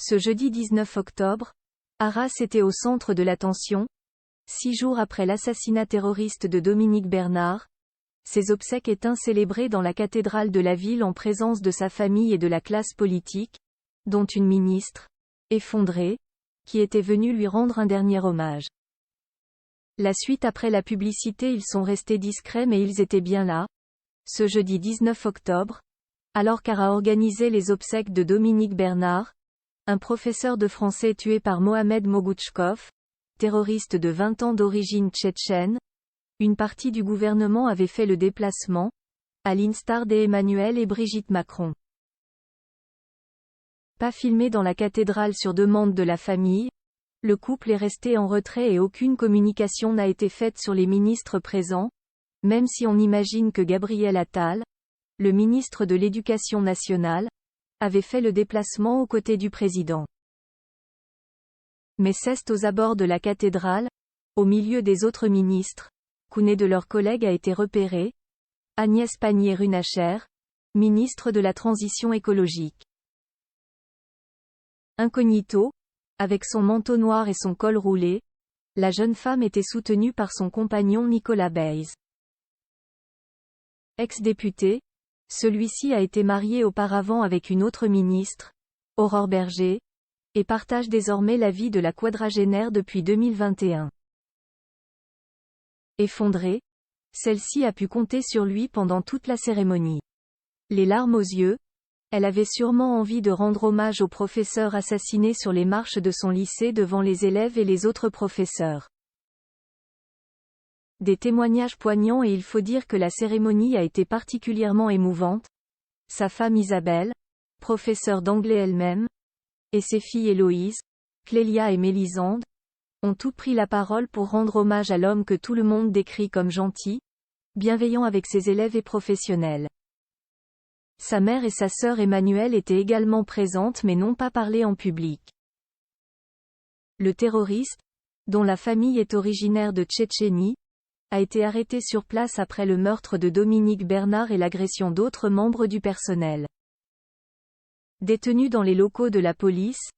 Ce jeudi 19 octobre, Arras était au centre de l'attention. 6 jours après l'assassinat terroriste de Dominique Bernard, ses obsèques étaient célébrées dans la cathédrale de la ville en présence de sa famille et de la classe politique, dont une ministre, effondrée, qui était venue lui rendre un dernier hommage. La suite après la publicité, ils sont restés discrets mais ils étaient bien là, ce jeudi 19 octobre, alors qu'Ara organisait les obsèques de Dominique Bernard, un professeur de français tué par Mohamed Mogouchkov, terroriste de 20 ans d'origine tchétchène. Une partie du gouvernement avait fait le déplacement, à l'instar d'Emmanuel et Brigitte Macron. Pas filmé dans la cathédrale sur demande de la famille, le couple est resté en retrait et aucune communication n'a été faite sur les ministres présents, même si on imagine que Gabriel Attal, le ministre de l'Éducation nationale, avait fait le déplacement aux côtés du président. Mais c'est aux abords de la cathédrale, au milieu des autres ministres, qu'une de leurs collègues a été repérée, Agnès Pannier-Runacher, ministre de la Transition écologique. Incognito, avec son manteau noir et son col roulé, la jeune femme était soutenue par son compagnon Nicolas Bayes. Ex-député, celui-ci a été marié auparavant avec une autre ministre, Aurore Bergé, et partage désormais la vie de la quadragénaire depuis 2021. Effondrée, celle-ci a pu compter sur lui pendant toute la cérémonie. Les larmes aux yeux, elle avait sûrement envie de rendre hommage au professeur assassiné sur les marches de son lycée devant les élèves et les autres professeurs. Des témoignages poignants et il faut dire que la cérémonie a été particulièrement émouvante. Sa femme Isabelle, professeure d'anglais elle-même, et ses filles Héloïse, Clélia et Mélisande, ont toutes pris la parole pour rendre hommage à l'homme que tout le monde décrit comme gentil, bienveillant avec ses élèves et professionnels. Sa mère et sa sœur Emmanuelle étaient également présentes mais n'ont pas parlé en public. Le terroriste, dont la famille est originaire de Tchétchénie, a été arrêté sur place après le meurtre de Dominique Bernard et l'agression d'autres membres du personnel. Détenu dans les locaux de la police,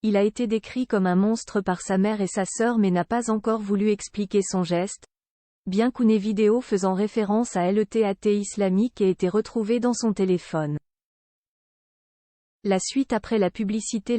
il a été décrit comme un monstre par sa mère et sa sœur mais n'a pas encore voulu expliquer son geste, bien qu'une vidéo faisant référence à l'État islamique ait été retrouvée dans son téléphone. La suite après la publicité.